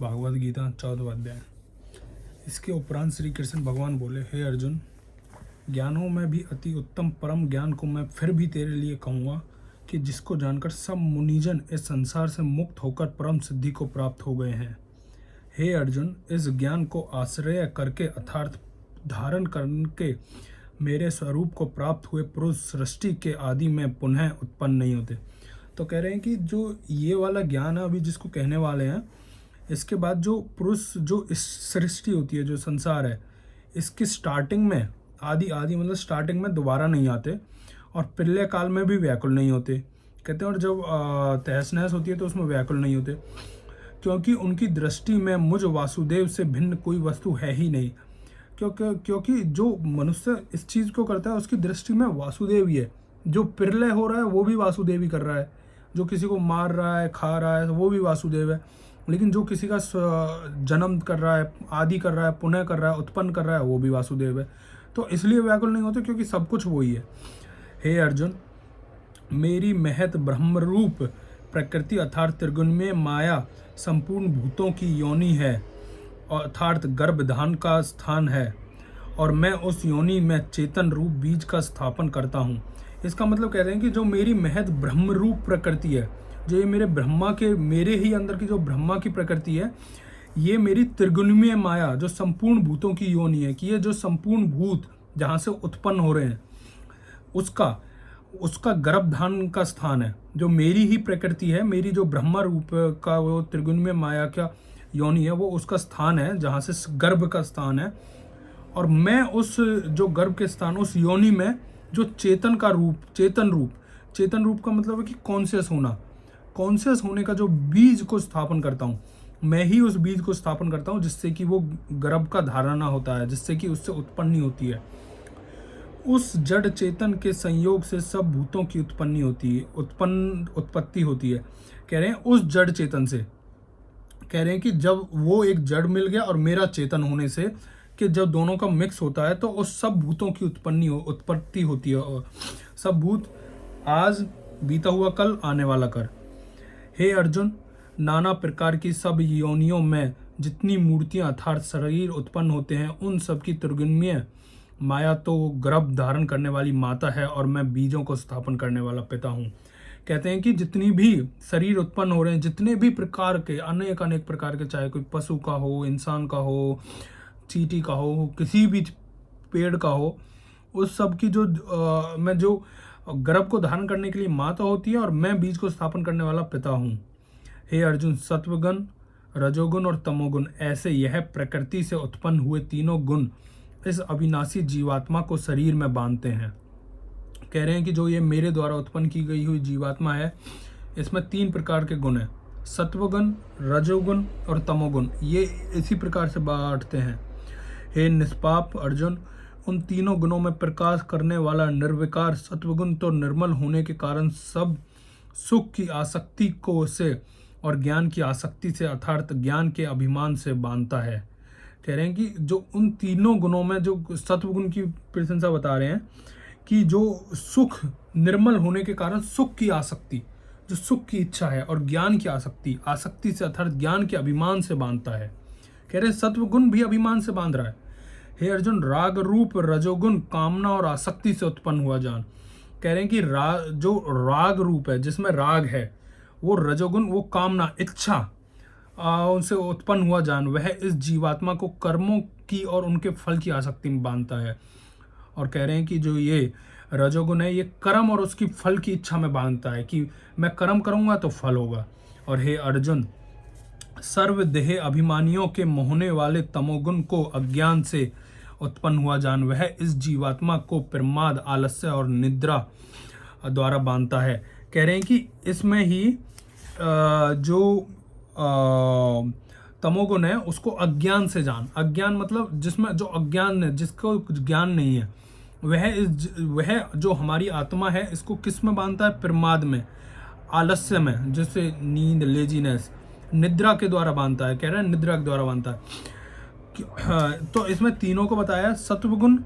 भागवत गीता 14वां अध्याय। इसके उपरांत श्री कृष्ण भगवान बोले, हे अर्जुन, ज्ञानों में भी अति उत्तम परम ज्ञान को मैं फिर भी तेरे लिए कहूँगा कि जिसको जानकर सब मुनिजन इस संसार से मुक्त होकर परम सिद्धि को प्राप्त हो गए हैं। हे अर्जुन, इस ज्ञान को आश्रय करके अर्थात धारण करके मेरे स्वरूप को प्राप्त हुए पुरुष सृष्टि के आदि में पुनः उत्पन्न नहीं होते। तो कह रहे हैं कि जो ये वाला ज्ञान है अभी जिसको कहने वाले हैं, इसके बाद जो पुरुष जो इस सृष्टि होती है, जो संसार है, इसकी स्टार्टिंग में आदि आदि मतलब स्टार्टिंग में दोबारा नहीं आते और प्रलय काल में भी व्याकुल नहीं होते कहते हैं। और जब तहस नहस होती है तो उसमें व्याकुल नहीं होते, क्योंकि उनकी दृष्टि में मुझ वासुदेव से भिन्न कोई वस्तु है ही नहीं। क्योंकि जो मनुष्य इस चीज़ को करता है उसकी दृष्टि में वासुदेव ही है। जो प्रलय हो रहा है वो भी वासुदेव ही कर रहा है, जो किसी को मार रहा है, खा रहा है, वो भी वासुदेव है। लेकिन जो किसी का जन्म कर रहा है, आदि कर रहा है, पुनः कर रहा है, उत्पन्न कर रहा है, वो भी वासुदेव है। तो इसलिए व्याकुल नहीं होते क्योंकि सब कुछ वही है। हे अर्जुन, मेरी महत ब्रह्मरूप प्रकृति अर्थात त्रिगुणमय माया संपूर्ण भूतों की योनि है, अर्थात गर्भधान का स्थान है, और मैं उस योनि में चेतन रूप बीज का स्थापन करता हूँ। इसका मतलब कह रहे हैं कि जो मेरी महत ब्रह्मरूप प्रकृति है, जो ये मेरे ही अंदर की जो ब्रह्मा की प्रकृति है, ये मेरी त्रिगुणमय माया जो संपूर्ण भूतों की योनि है, कि ये जो संपूर्ण भूत जहाँ से उत्पन्न हो रहे हैं उसका गर्भधान का स्थान है। जो मेरी ही प्रकृति है, मेरी जो ब्रह्मा रूप का वो त्रिगुणमय माया का योनि है, वो उसका स्थान है जहाँ से गर्भ का स्थान है। और मैं उस जो गर्भ के स्थान, उस योनि में जो चेतन रूप का मतलब है कि कॉन्शियस होने का जो बीज को स्थापन करता हूँ, मैं ही उस बीज को स्थापन करता हूँ जिससे कि वो गर्भ का धारणा होता है, जिससे कि उससे उत्पन्न होती है। उस जड़ चेतन के संयोग से सब भूतों की उत्पत्ति होती है। कह रहे हैं उस जड़ चेतन से, कह रहे हैं कि जब वो एक जड़ मिल गया और मेरा चेतन होने से, कि जब दोनों का मिक्स होता है तो उस सब भूतों की उत्पत्ति होती है। और सब भूत आज, बीता हुआ कल, आने वाला कर। हे अर्जुन, नाना प्रकार की सब योनियों में जितनी मूर्तियां अर्थात शरीर उत्पन्न होते हैं, उन सब की त्रिगुणमय माया तो गर्भ धारण करने वाली माता है और मैं बीजों को स्थापन करने वाला पिता हूँ। कहते हैं कि जितनी भी शरीर उत्पन्न हो रहे हैं, जितने भी प्रकार के अनेक प्रकार के, चाहे कोई पशु का हो, इंसान का हो, चींटी का हो, किसी भी पेड़ का हो, उस सब की मैं जो गर्भ को धारण करने के लिए माता होती है और मैं बीज को स्थापन करने वाला पिता हूँ। हे अर्जुन, सत्वगुण, रजोगुण और तमोगुण ऐसे यह प्रकृति से उत्पन्न हुए तीनों गुण इस अविनाशी जीवात्मा को शरीर में बांधते हैं। कह रहे हैं कि जो ये मेरे द्वारा उत्पन्न की गई हुई जीवात्मा है, इसमें 3 प्रकार के गुण हैं, सत्वगुण, रजोगुण और तमोगुण। ये इसी प्रकार से बांटते हैं। हे निष्पाप अर्जुन, उन तीनों गुणों में प्रकाश करने वाला निर्विकार सत्वगुण तो निर्मल होने के कारण सब सुख की आसक्ति को से और ज्ञान की आसक्ति से अर्थात ज्ञान के अभिमान से बांधता है। कह रहे हैं कि जो उन तीनों गुणों में जो सत्वगुण की प्रशंसा बता रहे हैं कि जो सुख निर्मल होने के कारण सुख की आसक्ति, जो सुख की इच्छा है, और ज्ञान की आसक्ति से अर्थात ज्ञान के अभिमान से बांधता है। कह रहे हैं सत्वगुण भी अभिमान से बांध रहा है। हे अर्जुन, राग रूप रजोगुण कामना और आसक्ति से उत्पन्न हुआ जान। कह रहे हैं कि जो राग रूप है, जिसमें राग है, वो रजोगुण, वो कामना, इच्छा, उनसे उत्पन्न हुआ जान, वह इस जीवात्मा को कर्मों की और उनके फल की आसक्ति में बांधता है। और कह रहे हैं कि जो ये रजोगुण है, ये कर्म और उसकी फल की इच्छा में बांधता है कि मैं कर्म करूंगा तो फल होगा। और हे अर्जुन, सर्वदेह अभिमानियों के मोहने वाले तमोगुण को अज्ञान से उत्पन्न हुआ जान, वह इस जीवात्मा को प्रमाद, आलस्य और निद्रा द्वारा बांधता है। कह रहे हैं कि इसमें ही जो तमोगुण है उसको अज्ञान से जान। अज्ञान मतलब जिसमें जो अज्ञान है, जिसको ज्ञान नहीं है, वह जो हमारी आत्मा है, इसको किस में बांधता है? प्रमाद में, आलस्य में, जैसे नींद, लेजीनेस, निद्रा के द्वारा बांधता है। कह रहे हैं निद्रा के द्वारा बांधता है। तो इसमें तीनों को बताया। सत्वगुण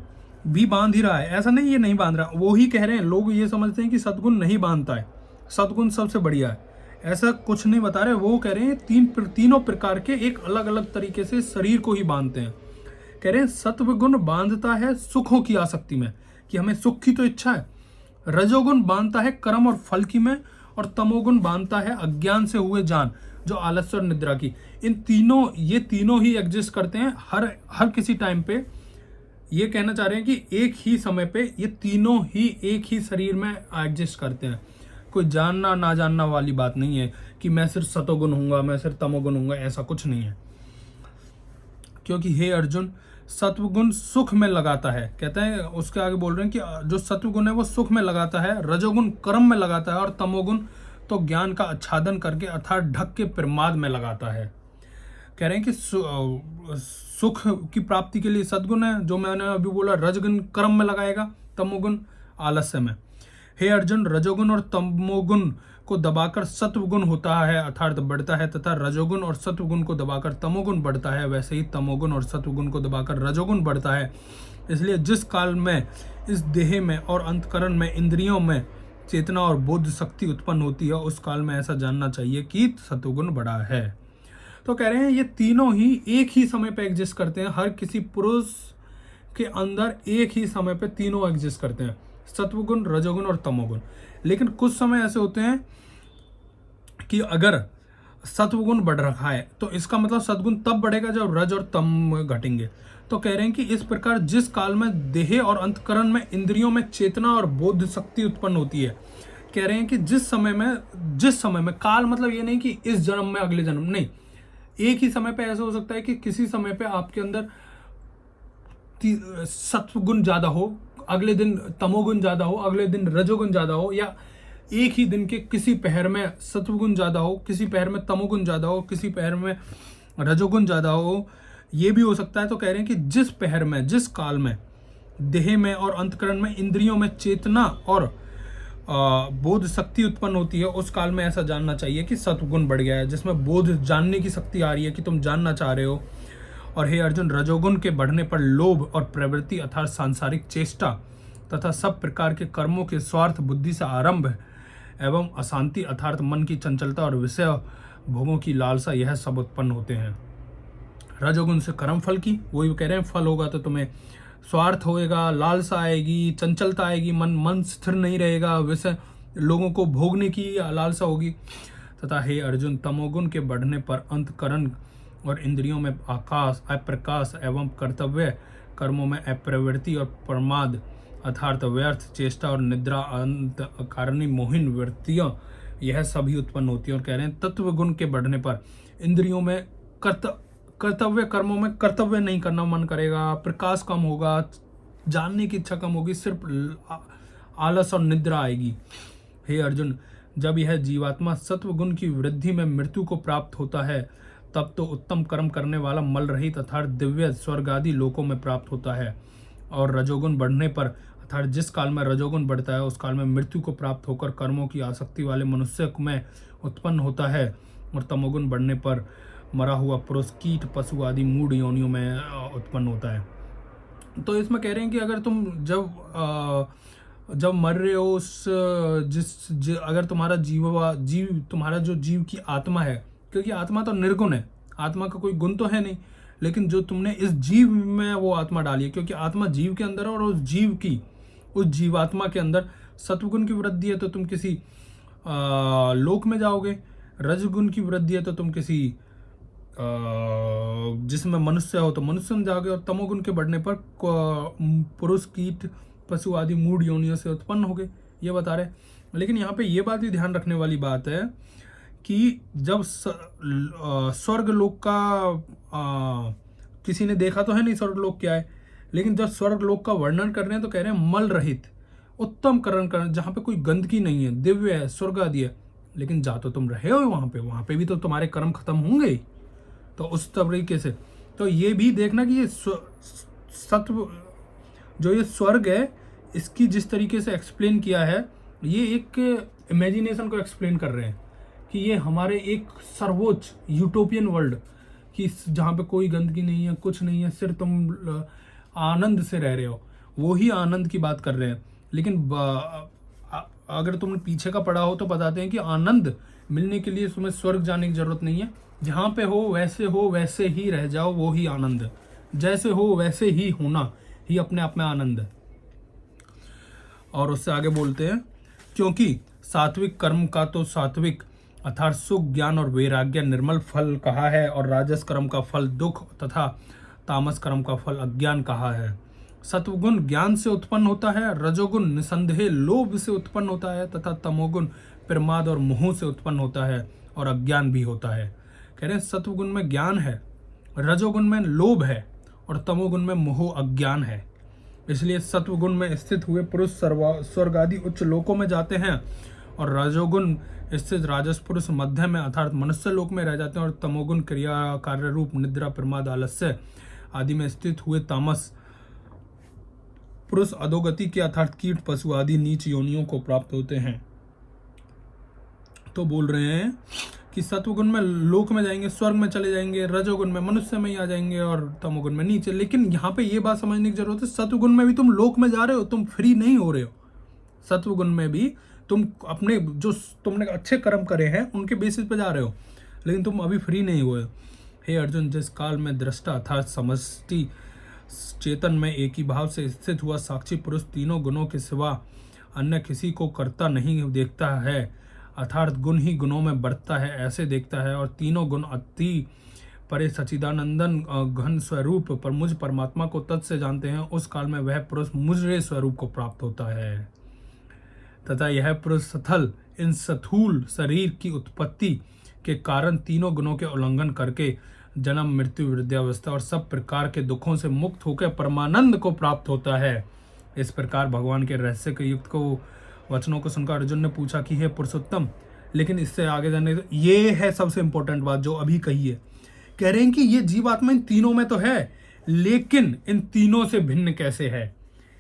भी बांध ही रहा है, ऐसा नहीं ये नहीं बांध रहा। वो ही कह रहे हैं, लोग ये समझते हैं कि सत्गुण नहीं बांधता है, सत्गुण सबसे बढ़िया है। ऐसा कुछ नहीं बता रहे, वो कह रहे हैं तीनों प्रकार के एक अलग अलग तरीके से शरीर को ही बांधते हैं। कह रहे हैं सत्व गुण बांधता है सुखों की आसक्ति में, कि हमें सुख की तो इच्छा है। रजोगुण बांधता है कर्म और फल की में, और तमोगुण बांधता है अज्ञान से हुए जान, जो आलस्य और निद्रा की। ये तीनों ही एग्जिस्ट करते हैं हर किसी टाइम पे। ये कहना चाह रहे हैं कि एक ही समय पे ये तीनों ही एक ही शरीर में एग्जिस्ट करते हैं। कोई जानना ना जानना वाली बात नहीं है कि मैं सिर्फ सतोगुण हूंगा, मैं सिर्फ तमोगुण हूंगा, ऐसा कुछ नहीं है। क्योंकि हे अर्जुन, सत्वगुण सुख में लगाता है, कहते हैं उसके आगे बोल रहे हैं कि जो सत्वगुण है वो सुख में लगाता है, रजोगुण कर्म में लगाता है, और तमोगुण तो ज्ञान का आच्छादन करके अर्थात ढक के प्रमाद में लगाता है। कह रहे हैं कि सुख की प्राप्ति के लिए सद्गुण है, जो मैंने अभी बोला, रजगुण कर्म में लगाएगा, तमोगुण आलस्य में। हे अर्जुन, रजोगुण और तमोगुण को दबाकर सत्वगुण होता है अर्थात बढ़ता है, तथा रजोगुण और सत्वगुण को दबाकर तमोगुण बढ़ता है, वैसे ही तमोगुण और सत्वगुण को दबाकर रजोगुण बढ़ता है। इसलिए जिस काल में इस देह में और अंतकरण में इंद्रियों में चेतना और बोध शक्ति उत्पन्न होती है, उस काल में ऐसा जानना चाहिए कि सत्वगुण बढ़ा है। तो कह रहे हैं ये तीनों ही एक ही समय पे एग्जिस्ट करते हैं, हर किसी पुरुष के अंदर एक ही समय पे तीनों एग्जिस्ट करते हैं, सत्वगुण, रजोगुण और तमोगुण। लेकिन कुछ समय ऐसे होते हैं कि अगर सत्वगुण बढ़ रखा है तो इसका मतलब सद्गुण तब बढ़ेगा जब रज और तम घटेंगे। तो कह रहे हैं कि इस प्रकार जिस काल में देह और अंतकरण में इंद्रियों में चेतना और बोध शक्ति उत्पन्न होती है, कह रहे हैं कि जिस समय में काल मतलब ये नहीं कि इस जन्म में अगले जन्म नहीं, एक ही समय पे ऐसा हो सकता है कि किसी समय पे आपके अंदर सत्वगुण ज्यादा हो, अगले दिन तमोगुण ज्यादा हो, अगले दिन रजोगुण ज्यादा हो, या एक ही दिन के किसी पहर में सत्वगुण ज्यादा हो, किसी पहर में तमोगुण ज्यादा हो, किसी पहर में रजोगुण ज्यादा हो, ये भी हो सकता है। तो कह रहे हैं कि जिस पहर में, जिस काल में देह में और अंतकरण में इंद्रियों में चेतना और बोध शक्ति उत्पन्न होती है, उस काल में ऐसा जानना चाहिए कि सत्वगुण बढ़ गया है, जिसमें बोध, जानने की शक्ति आ रही है कि तुम जानना चाह रहे हो। और हे अर्जुन, रजोगुण के बढ़ने पर लोभ और प्रवृत्ति अर्थात सांसारिक चेष्टा तथा सब प्रकार के कर्मों के स्वार्थ बुद्धि से आरंभ एवं अशांति अर्थात मन की चंचलता और विषय भोगों की लालसा, यह सब उत्पन्न होते हैं। रजोगुण से कर्म फल की, वही कह रहे हैं, फल होगा तो तुम्हें स्वार्थ होएगा, लालसा आएगी, चंचलता आएगी, मन स्थिर नहीं रहेगा, वैसे लोगों को भोगने की लालसा होगी। तथा हे अर्जुन, तमोगुण के बढ़ने पर अंतकरण और इंद्रियों में आकाश, अप्रकाश एवं कर्तव्य कर्मों में अप्रवृत्ति और प्रमाद अर्थात व्यर्थ चेष्टा और निद्रा अंत कारणी मोहिन वृत्तियां, यह सभी उत्पन्न होती है। और कह रहे हैं तत्व गुण के बढ़ने पर इंद्रियों में कर्तव्य कर्मों में कर्तव्य नहीं करना मन करेगा, प्रकाश कम होगा, जानने की इच्छा कम होगी, सिर्फ आलस और निद्रा आएगी। हे अर्जुन, जब यह जीवात्मा सत्व गुण की वृद्धि में मृत्यु को प्राप्त होता है, तब तो उत्तम कर्म करने वाला मल रहित अर्थात दिव्य स्वर्ग आदि लोकों में प्राप्त होता है। और रजोगुण बढ़ने पर अर्थात जिस काल में रजोगुण बढ़ता है, उस काल में मृत्यु को प्राप्त होकर कर्मों की आसक्ति वाले मनुष्य में उत्पन्न होता है। और तमोगुण बढ़ने पर मरा हुआ पुरुष कीट, पशु आदि मूढ़ योनियों में उत्पन्न होता है। तो इसमें कह रहे हैं कि अगर तुम जब मर रहे हो, अगर तुम्हारा तुम्हारा जो जीव की आत्मा है, क्योंकि आत्मा तो निर्गुण है, आत्मा का कोई गुण तो है नहीं, लेकिन जो तुमने इस जीव में वो आत्मा डाली है, क्योंकि आत्मा जीव के अंदर है, और उस जीवात्मा के अंदर सत्वगुण की वृद्धि है तो तुम किसी लोक में जाओगे, रजगुण की वृद्धि है तो तुम किसी जिसमें मनुष्य हो तो मनुष्य में जाओगे, और तमोगुण के बढ़ने पर पुरुष, कीट, पशु आदि मूढ़ योनियों से उत्पन्न हो गए, ये बता रहे। लेकिन यहाँ पे ये बात भी ध्यान रखने वाली बात है कि जब स्वर्ग लोक का किसी ने देखा तो है नहीं स्वर्ग लोक क्या है, लेकिन जब स्वर्ग लोक का वर्णन कर रहे हैं तो कह रहे हैं मल रहित उत्तम करण, जहाँ पे कोई गंदगी नहीं है, दिव्य है, स्वर्ग आदि है। लेकिन जा तो तुम रहे हो वहां पे भी तो तुम्हारे कर्म खत्म होंगे। तो उस तरीके से तो ये भी देखना कि ये सत्व जो ये स्वर्ग है, इसकी जिस तरीके से एक्सप्लेन किया है, ये एक इमेजिनेशन को एक्सप्लेन कर रहे हैं कि ये हमारे एक सर्वोच्च यूटोपियन वर्ल्ड कि जहाँ पे कोई गंदगी नहीं है, कुछ नहीं है, सिर्फ तुम आनंद से रह रहे हो, वो ही आनंद की बात कर रहे हैं। लेकिन अगर तुमने पीछे का पढ़ा हो तो बताते हैं कि आनंद मिलने के लिए तुम्हें स्वर्ग जाने की जरूरत नहीं है। जहाँ पे हो वैसे ही रह जाओ, वो ही आनंद है। जैसे हो वैसे ही होना ही अपने आप में आनंद है। और उससे आगे बोलते हैं, क्योंकि सात्विक कर्म का तो सात्विक अर्थात सुख, ज्ञान और वैराग्य निर्मल फल कहा है, और राजस कर्म का फल दुख तथा तामस कर्म का फल अज्ञान कहा है। सत्वगुण ज्ञान से उत्पन्न होता है, रजोगुण निसंदेह लोभ से उत्पन्न होता है, तथा तमोगुण प्रमाद और मोह से उत्पन्न होता है, और अज्ञान भी होता है। कह रहे हैं सत्वगुण में ज्ञान है, रजोगुण में लोभ है, और तमोगुण में मोह अज्ञान है। इसलिए सत्वगुण में स्थित हुए पुरुष स्वर्ग आदि उच्च लोकों में जाते हैं, और रजोगुण स्थित राजस पुरुष मध्य में अर्थात मनुष्य लोक में रह जाते हैं, और तमोगुण क्रिया कार्य रूप निद्रा प्रमाद आलस्य आदि में स्थित हुए तामस पुरुष अधोगति के अर्थात कीट पशु आदि नीच योनियों को प्राप्त होते हैं। तो बोल रहे हैं कि सत्वगुण में लोक में जाएंगे, स्वर्ग में चले जाएंगे, रजोगुण में मनुष्य में ही आ जाएंगे, और तमोगुण में नीचे। लेकिन यहाँ पे ये बात समझने की जरूरत है, सत्वगुण में भी तुम लोक में जा रहे हो, तुम फ्री नहीं हो रहे हो। सत्वगुण में भी तुम अपने जो तुमने अच्छे कर्म करे हैं उनके बेसिस पे जा रहे हो, लेकिन तुम अभी फ्री नहीं हुए। हे अर्जुन, जिस काल में दृष्टा अर्थात समष्टि चेतन में एक ही भाव से स्थित हुआ साक्षी पुरुष तीनों गुणों के सिवा अन्य किसी को करता नहीं देखता है, अर्थात गुण ही गुणों में बढ़ता है ऐसे देखता है, और तीनों गुण अति परे सच्चिदानंदन घन स्वरूप पर मुझ परमात्मा को तत् से जानते हैं, उस काल में वह पुरुष मुझरे स्वरूप को प्राप्त होता है। तथा यह पुरुष स्थल इन स्थूल शरीर की उत्पत्ति के कारण तीनों गुणों के उल्लंघन करके जन्म मृत्यु वृद्धावस्था और सब प्रकार के दुखों से मुक्त होकर परमानंद को प्राप्त होता है। इस प्रकार भगवान के रहस्य के युक्त को वचनों को सुनकर अर्जुन ने पूछा कि हे पुरुषोत्तम, लेकिन इससे आगे जाने ये है सबसे इंपॉर्टेंट बात जो अभी कही है। कह रहे हैं कि ये जीवात्मा इन तीनों में तो है, लेकिन इन तीनों से भिन्न कैसे है,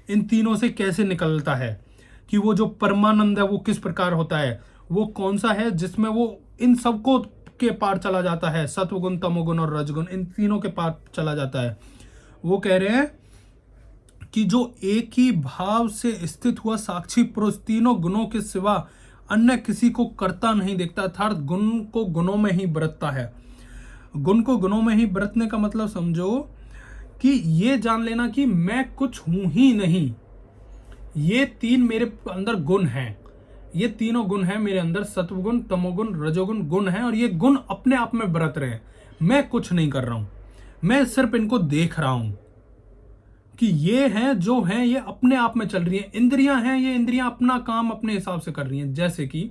इन तीनों से कैसे निकलता है, कि वो जो परमानंद है वो किस प्रकार होता है, वो कौन सा है जिसमें वो इन सबको के पार चला जाता है, सत्वगुण तमोगुण और रजगुण इन तीनों के पार चला जाता है। वो कह रहे हैं कि जो एक ही भाव से स्थित हुआ साक्षी पुरुष तीनों गुणों के सिवा अन्य किसी को करता नहीं देखता, अर्थात गुण को गुणों में ही बरतता है। गुण को गुणों में ही बरतने का मतलब समझो कि ये जान लेना कि मैं कुछ हूं ही नहीं, ये तीन मेरे अंदर गुण हैं, ये तीनों गुण हैं मेरे अंदर, सत्वगुण तमोगुण रजोगुण गुण हैं, और ये गुण अपने आप में बरत रहे हैं। मैं कुछ नहीं कर रहा हूं, मैं सिर्फ इनको देख रहा हूं कि ये हैं जो हैं, ये अपने आप में चल रही हैं। इंद्रियां हैं, ये इंद्रियां अपना काम अपने हिसाब से कर रही हैं। जैसे कि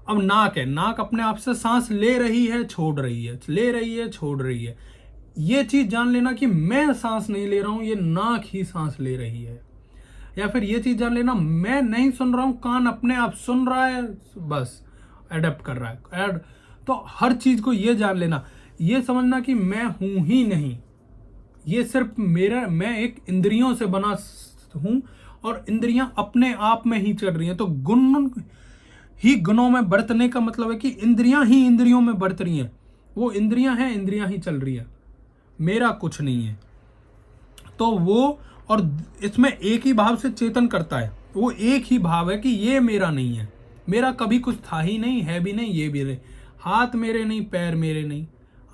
अब नाक है, नाक अपने आप से सांस ले रही है छोड़ रही है, ले रही है छोड़ रही है। ये चीज जान लेना कि मैं सांस नहीं ले रहा हूं, ये नाक ही सांस ले रही है। या फिर ये चीज जान लेना मैं नहीं सुन रहा हूं, कान अपने आप सुन रहा है, बस एडेप्ट कर रहा है। तो हर चीज को ये जान लेना, ये समझना कि मैं हूं ही नहीं, ये सिर्फ मैं एक इंद्रियों से बना हूं, और इंद्रियां अपने आप में ही चल रही हैं। तो गुण ही गुणों में बरतने का मतलब है कि इंद्रियां ही इंद्रियों में बरत रही हैं, वो इंद्रियां हैं, इंद्रियां ही चल रही हैं, मेरा कुछ नहीं है। तो वो, और इसमें एक ही भाव से चेतन करता है, वो एक ही भाव है कि ये मेरा नहीं है, मेरा कभी कुछ था ही नहीं, है भी नहीं, ये भी नहीं, हाथ मेरे नहीं, पैर मेरे नहीं,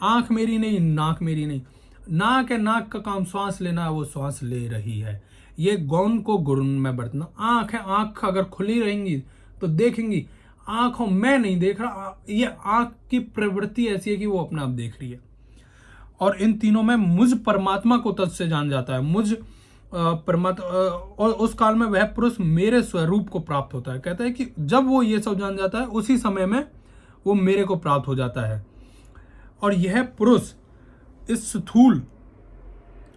आंख मेरी नहीं, नाक मेरी नहीं। नाक है, नाक का काम श्वास लेना है, वो श्वास ले रही है, ये गौण को गुण में बरतना। आंख है, आंख अगर खुली रहेंगी तो देखेंगी, आंखों मैं नहीं देख रहा, ये आंख की प्रवृत्ति ऐसी है कि वो अपने आप देख रही है। और इन तीनों में मुझ परमात्मा को तत् से जान जाता है, मुझ परमात्मा, और उस काल में वह पुरुष मेरे स्वरूप को प्राप्त होता है। कहता है कि जब वो ये सब जान जाता है उसी समय में वो मेरे को प्राप्त हो जाता है। और यह पुरुष इस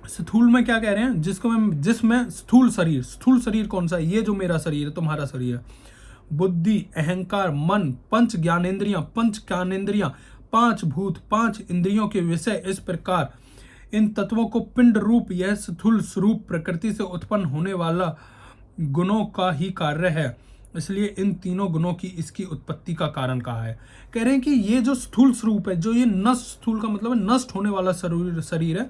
स्थूल में क्या कह रहे हैं, जिसमें स्थूल शरीर कौन सा है, ये जो मेरा शरीर है, तुम्हारा शरीर है, बुद्धि अहंकार मन पंच ज्ञानेंद्रियां पांच भूत पांच इंद्रियों के विषय, इस प्रकार इन तत्वों को पिंड रूप यह स्थूल स्वरूप प्रकृति से उत्पन्न होने वाला गुणों का ही कार्य है, इसलिए इन तीनों गुणों की इसकी उत्पत्ति का कारण कहा है। कह रहे हैं कि ये जो स्थूल स्वरूप है, जो ये नष्ट, स्थूल का मतलब है नष्ट होने वाला शरीर है,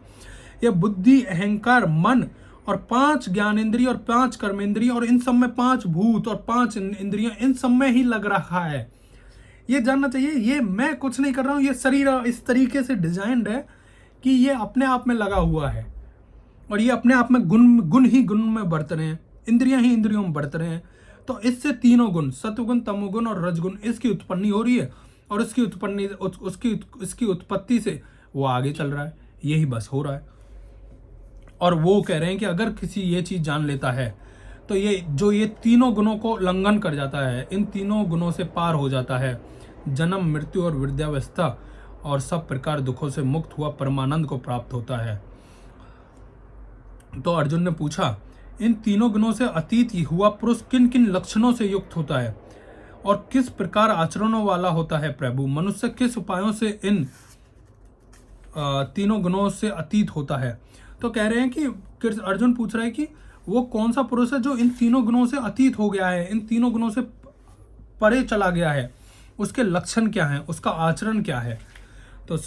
यह बुद्धि अहंकार मन और पांच ज्ञानेंद्रिय और पांच कर्मेंद्रिय और इन सब में पांच भूत और पांच इंद्रियां, इन सब में ही लग रखा है। ये जानना चाहिए, ये मैं कुछ नहीं कर रहा हूँ, ये शरीर इस तरीके से डिजाइंड है कि ये अपने आप में लगा हुआ है और ये अपने आप में गुण गुण ही गुण में बरत रहे हैं, इंद्रियां ही इंद्रियों में बरत रहे हैं। तो इससे तीनों गुण, सत्वगुण, तमोगुण और रजगुण, इसकी उत्पत्ति हो रही है और उसकी उत्पत्ति इसकी उत्पत्ति से वो आगे चल रहा है, यही बस हो रहा है। और वो कह रहे हैं कि अगर किसी ये चीज जान लेता है तो ये तीनों गुणों को उल्लंघन कर जाता है, इन तीनों गुणों से पार हो जाता है, जन्म, मृत्यु और वृद्धावस्था और सब प्रकार दुखों से मुक्त हुआ परमानंद को प्राप्त होता है। तो अर्जुन ने पूछा, इन तीनों गुणों से अतीत हुआ पुरुष किन किन लक्षणों से युक्त होता है और किस प्रकार आचरणों वाला होता है प्रभु? मनुष्य किस उपायों से इन तीनों गुणों से अतीत होता है? तो कह रहे हैं कि अर्जुन पूछ रहा है कि वो कौन सा पुरुष है जो इन तीनों गुणों से अतीत हो गया है, इन तीनों गुणों से परे चला गया है, उसके लक्षण क्या हैं, उसका आचरण क्या है? तो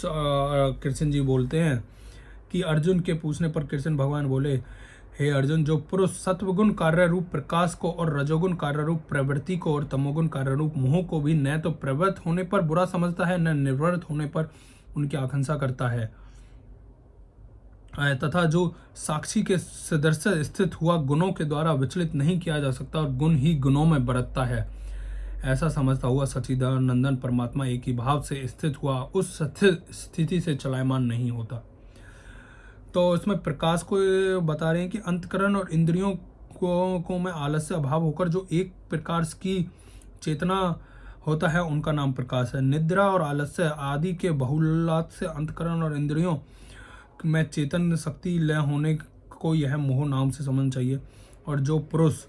कृष्ण जी बोलते हैं कि अर्जुन के पूछने पर कृष्ण भगवान बोले, हे अर्जुन, जो पुरुष सत्वगुण कार्य रूप प्रकाश को और रजोगुण कार्य रूप प्रवृत्ति को और तमोगुण कार्य रूप मोह को भी न तो प्रवृत्त होने पर बुरा समझता है न निवृत्त होने पर उनकी आकांक्षा करता है, तथा जो साक्षी के सदस्य स्थित हुआ गुणों के द्वारा विचलित नहीं किया जा सकता और गुण ही गुणों में बरतता है, ऐसा समझता हुआ सच्चिदानंदन परमात्मा एक ही भाव से स्थित हुआ उस स्थिति से चलायमान नहीं होता। तो इसमें प्रकाश को बता रहे हैं कि अंतकरण और इंद्रियों को में आलस्य अभाव होकर जो एक प्रकार की चेतना होता है उनका नाम प्रकाश है। निद्रा और आलस्य आदि के बहुलात से अंतकरण और इंद्रियों में चेतन शक्ति लय होने को यह मोह नाम से समझना चाहिए। और जो पुरुष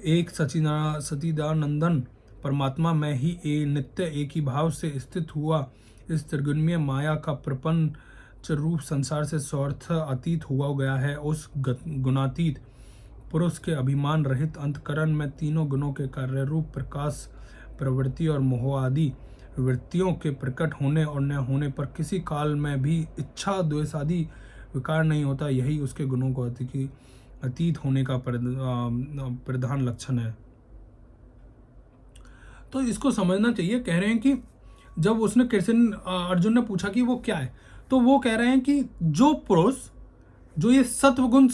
एक सच्चिदानंदन परमात्मा में ही नित्य एक ही भाव से स्थित हुआ इस त्रिगुणीय माया का प्रपंच रूप संसार से स्वार्थ अतीत हुआ गया है, उस गुणातीत पुरुष के अभिमान रहित अंतकरण में तीनों गुणों के कार्य रूप प्रकाश, प्रवृत्ति और मोह आदि वृत्तियों के प्रकट होने और न होने पर किसी काल में भी इच्छा, द्वेष आदि विकार नहीं होता। यही उसके गुणों को अतीत होने का प्रधान लक्षण है। तो इसको समझना चाहिए। कह रहे हैं कि जब उसने अर्जुन ने पूछा कि वो क्या है, तो वो कह रहे हैं कि जो पुरुष जो ये सत्वगुण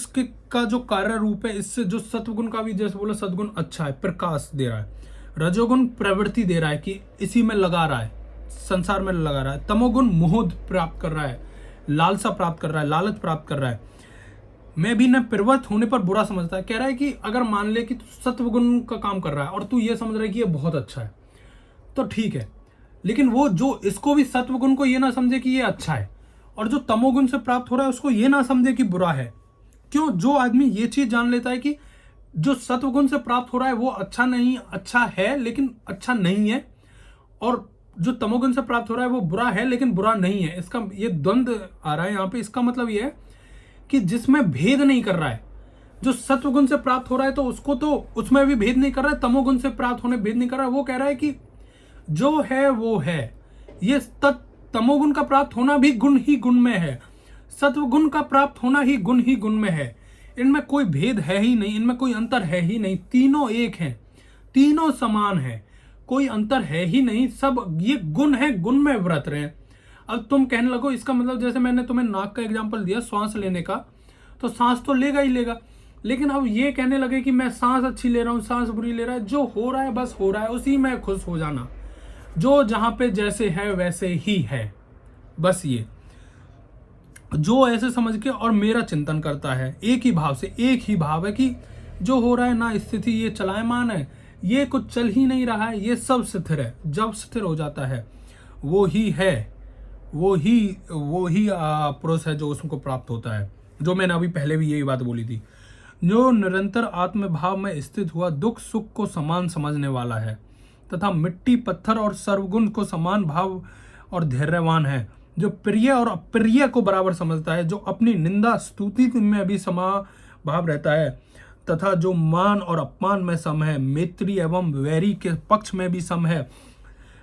का जो कार्य रूप है, इससे जो सत्वगुण का भी जैसे बोला सद्गुण अच्छा है, प्रकाश दे रहा है, रजोगुण प्रवृत्ति दे रहा है कि इसी में लगा रहा है, संसार में लगा रहा है, तमोगुण मोह प्राप्त कर रहा है, लालसा प्राप्त कर रहा है, लालच प्राप्त कर रहा है, मैं भी न प्रवृत्त होने पर बुरा समझता है। कह रहा है कि अगर मान ले कि तू सत्वगुण का काम कर रहा है और तू ये समझ रहा है कि ये बहुत अच्छा है तो ठीक है, लेकिन वो जो इसको भी सत्वगुण को ये ना समझे कि ये अच्छा है और जो तमोगुण से प्राप्त हो रहा है उसको ये ना समझे कि बुरा है। क्यों? जो आदमी ये चीज जान लेता है कि जो सत्वगुण से प्राप्त हो रहा है वो अच्छा है लेकिन अच्छा नहीं है, और जो तमोगुण से प्राप्त हो रहा है वो बुरा है लेकिन बुरा नहीं है, इसका ये द्वंद्व आ रहा है यहाँ पे। इसका मतलब ये है कि जिसमें भेद नहीं कर रहा है, जो सत्वगुण से प्राप्त हो रहा है तो उसको तो उसमें भी भेद नहीं कर रहा है, तमोगुण से प्राप्त होने भेद नहीं कर रहा है। वो कह रहा है कि जो है वो है, ये तमोगुण का प्राप्त होना भी गुण ही गुण में है, सत्वगुण का प्राप्त होना ही गुण में है, इनमें कोई भेद है ही नहीं, इनमें कोई अंतर है ही नहीं, तीनों एक हैं, तीनों समान है, कोई अंतर है ही नहीं, सब ये गुण है, गुण में व्रत रहे हैं। अब तुम कहने लगो इसका मतलब जैसे मैंने तुम्हें नाक का एग्जांपल दिया श्वास लेने का, तो सांस तो लेगा ही लेगा, लेकिन अब ये कहने लगे कि मैं सांस अच्छी ले रहा हूँ, सांस बुरी ले रहा है, जो हो रहा है बस हो रहा है, उसी में खुश हो जाना, जो जहां पे जैसे है वैसे ही है, बस ये जो ऐसे समझ के और मेरा चिंतन करता है एक ही भाव से, एक ही भाव है कि जो हो रहा है ना स्थिति ये चलायमान है, ये कुछ चल ही नहीं रहा है, ये सब स्थिर है। जब स्थिर हो जाता है वो ही है, वो ही पुरुष है जो उसको प्राप्त होता है। जो मैंने अभी पहले भी यही बात बोली थी, जो निरंतर आत्मभाव में स्थित हुआ दुख सुख को समान समझने वाला है तथा मिट्टी पत्थर और सर्वगुण को समान भाव और धैर्यवान है, जो प्रिय और अप्रिय को बराबर समझता है, जो अपनी निंदा स्तुति में भी समाभाव रहता है तथा जो मान और अपमान में सम है, मैत्री एवं वैरी के पक्ष में भी सम है,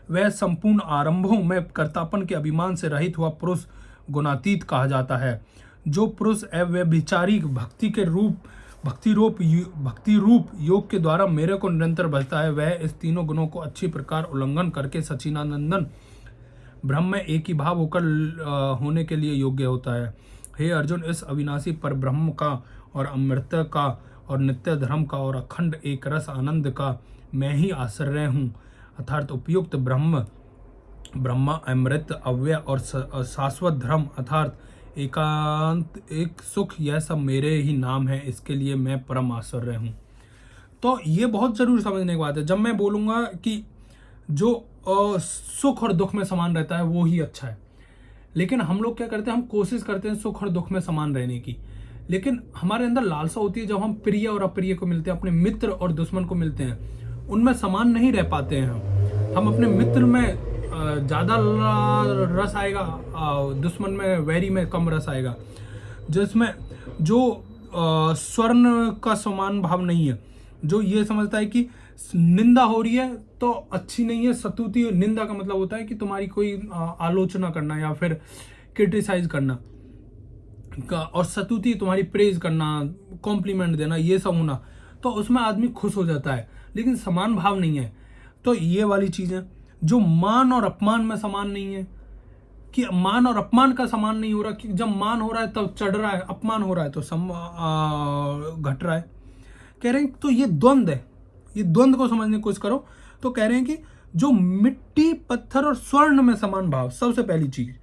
वह संपूर्ण आरंभों में कर्तापन के अभिमान से रहित हुआ पुरुष गुणातीत कहा जाता है। जो पुरुष अव्यभिचारी भक्ति के रूप भक्ति रूप योग के द्वारा मेरे को निरंतर भजता है, वह इस तीनों गुणों को अच्छी प्रकार उल्लंघन करके सच्चिदानंदन ब्रह्म में एक ही भाव होकर होने के लिए योग्य होता है। हे अर्जुन, इस अविनाशी पर ब्रह्म का और अमृत का और नित्य धर्म का और अखंड एक रस आनंद का मैं ही आश्रय हूँ, अर्थात उपयुक्त ब्रह्मा अमृत अव्यय और शाश्वत धर्म अर्थात एकांत एक सुख, यह सब मेरे ही नाम है, इसके लिए मैं परम आश्चर्य हूँ। तो ये बहुत जरूरी समझने की बात है। जब मैं बोलूँगा कि जो सुख और दुख में समान रहता है वो ही अच्छा है, लेकिन हम लोग क्या करते हैं, हम कोशिश करते हैं सुख और दुख में समान रहने की, लेकिन हमारे अंदर लालसा होती है जब हम प्रिय और अप्रिय को मिलते हैं, अपने मित्र और दुश्मन को मिलते हैं, उनमें समान नहीं रह पाते हैं हम अपने मित्र में ज़्यादा रस आएगा, दुश्मन में वैरी में कम रस आएगा, जिसमें जो स्वर्ण का समान भाव नहीं है, जो ये समझता है कि निंदा हो रही है तो अच्छी नहीं है। स्तुति, निंदा का मतलब होता है कि तुम्हारी कोई आलोचना करना या फिर क्रिटिसाइज करना का, और स्तुति तुम्हारी प्रेज करना, कॉम्प्लीमेंट देना, ये सब होना, तो उसमें आदमी खुश हो जाता है, लेकिन समान भाव नहीं है। तो ये वाली चीज़ें जो मान और अपमान में समान नहीं है, कि मान और अपमान का समान नहीं हो रहा, कि जब मान हो रहा है तब चढ़ रहा है, अपमान हो रहा है तो घट रहा है। कह रहे हैं तो ये द्वंद्व है, ये द्वंद्व को समझने की कोशिश करो। तो कह रहे हैं कि जो मिट्टी पत्थर और स्वर्ण में समान भाव, सबसे पहली चीज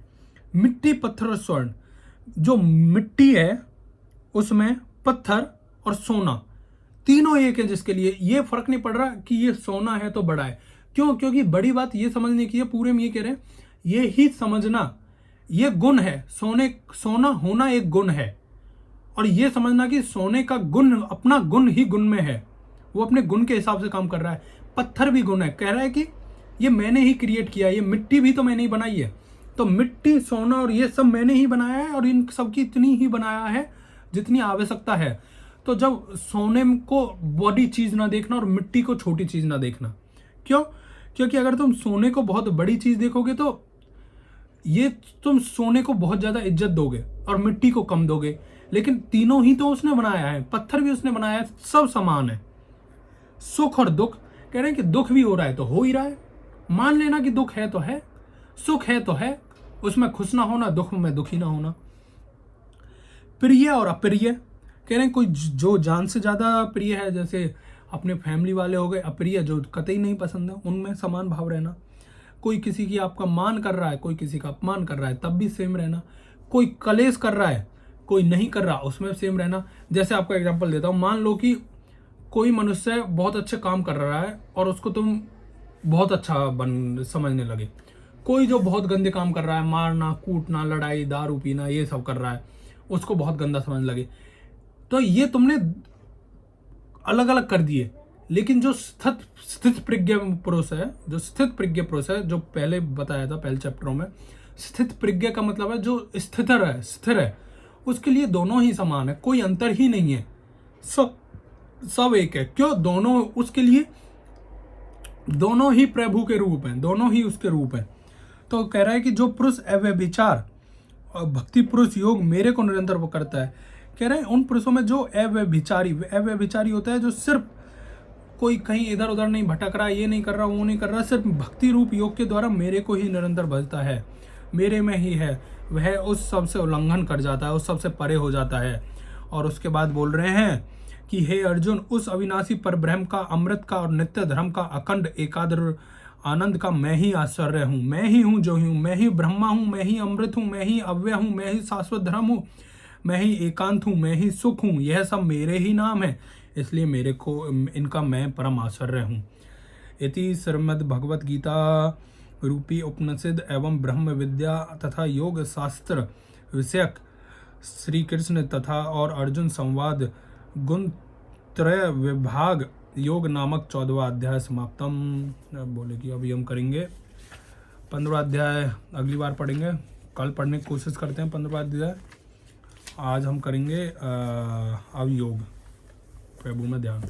मिट्टी पत्थर और स्वर्ण, जो मिट्टी है उसमें पत्थर और सोना तीनों एक है, जिसके लिए ये फर्क नहीं पड़ रहा कि ये सोना है तो बड़ा है। क्यों? क्योंकि बड़ी बात ये समझने की है, पूरे में ये कह रहे हैं, ये ही समझना ये गुण है, सोना होना एक गुण है, और ये समझना कि सोने का गुण अपना गुण ही गुण में है, वो अपने गुण के हिसाब से काम कर रहा है। पत्थर भी गुण है, कह रहा है कि ये मैंने ही क्रिएट किया, ये मिट्टी भी तो मैंने ही बनाई है, तो मिट्टी सोना और ये सब मैंने ही बनाया है, और इन सब की इतनी ही बनाया है जितनी आवश्यकता है। तो जब सोने को बड़ी चीज ना देखना और मिट्टी को छोटी चीज ना देखना। क्यों? क्योंकि अगर तुम सोने को बहुत बड़ी चीज देखोगे तो ये तुम सोने को बहुत ज्यादा इज्जत दोगे और मिट्टी को कम दोगे, लेकिन तीनों ही तो उसने बनाया है, पत्थर भी उसने बनाया है, सब समान है। सुख और दुख, कह रहे हैं कि दुख भी हो रहा है तो हो ही रहा है, मान लेना कि दुख है तो है, सुख है तो है, उसमें खुश ना होना, दुख में दुखी ना होना। प्रिय और अप्रिय, कह रहे हैं कोई जो जान से ज्यादा प्रिय है, जैसे अपने फैमिली वाले हो गए, अप्रिय जो कतई नहीं पसंद है, उनमें समान भाव रहना। कोई किसी की आपका मान कर रहा है, कोई किसी का अपमान कर रहा है, तब भी सेम रहना। कोई कलेश कर रहा है, कोई नहीं कर रहा, उसमें सेम रहना। जैसे आपका एग्जांपल देता हूँ, मान लो कि कोई मनुष्य बहुत अच्छे काम कर रहा है और उसको तुम बहुत अच्छा समझने लगे, कोई जो बहुत गंदे काम कर रहा है, मारना कूटना लड़ाई दारू पीना ये सब कर रहा है, उसको बहुत गंदा समझने लगे, तो ये तुमने अलग अलग कर दिए। लेकिन जो स्थित प्रज्ञ पुरुष है, जो स्थित प्रज्ञ पुरुष है, जो पहले बताया था पहले चैप्टरों में, स्थित प्रज्ञ का मतलब है जो स्थिर है, उसके लिए दोनों ही समान है, कोई अंतर ही नहीं है, सब एक है। क्यों? दोनों उसके लिए दोनों ही प्रभु के रूप हैं, दोनों ही उसके रूप हैं। तो कह रहा है कि जो पुरुष अव्यभिचार और भक्ति पुरुष योग मेरे को निरंतर वो करता है, कह रहे हैं उन पुरुषों में जो अव्यभिचारी होता है, जो सिर्फ कोई कहीं इधर उधर नहीं भटक रहा, ये नहीं कर रहा, वो नहीं कर रहा, सिर्फ भक्ति रूप योग के द्वारा मेरे को ही निरंतर भजता है, मेरे में ही है, वह उस सब से उल्लंघन कर जाता है, उस सब से परे हो जाता है। और उसके बाद बोल रहे हैं कि हे अर्जुन, उस अविनाशी पर ब्रह्म का, अमृत का और नित्य धर्म का, अखंड एकाग्र आनंद का मैं ही आश्चर्य हूँ, मैं ही हूँ जो हूँ, मैं ही ब्रह्मा हूँ, मैं ही अमृत हूँ, मैं ही अव्यय हूँ, मैं ही शाश्वत धर्म हूँ, मैं ही एकांत हूँ, मैं ही सुख हूँ, यह सब मेरे ही नाम है, इसलिए मेरे को इनका मैं परम आश्चर्य हूँ। इति श्रीमद् भगवत गीता रूपी उपनिषद एवं ब्रह्म विद्या तथा योग शास्त्र विषयक श्री कृष्ण तथा और अर्जुन संवाद गुण त्रय विभाग योग नामक 14वां अध्याय समाप्तम। बोले कि अभी हम करेंगे 15वां अध्याय, अगली बार पढ़ेंगे, कल पढ़ने की कोशिश करते हैं 15वां अध्याय। आज हम करेंगे अब योग, प्रभु में ध्यान।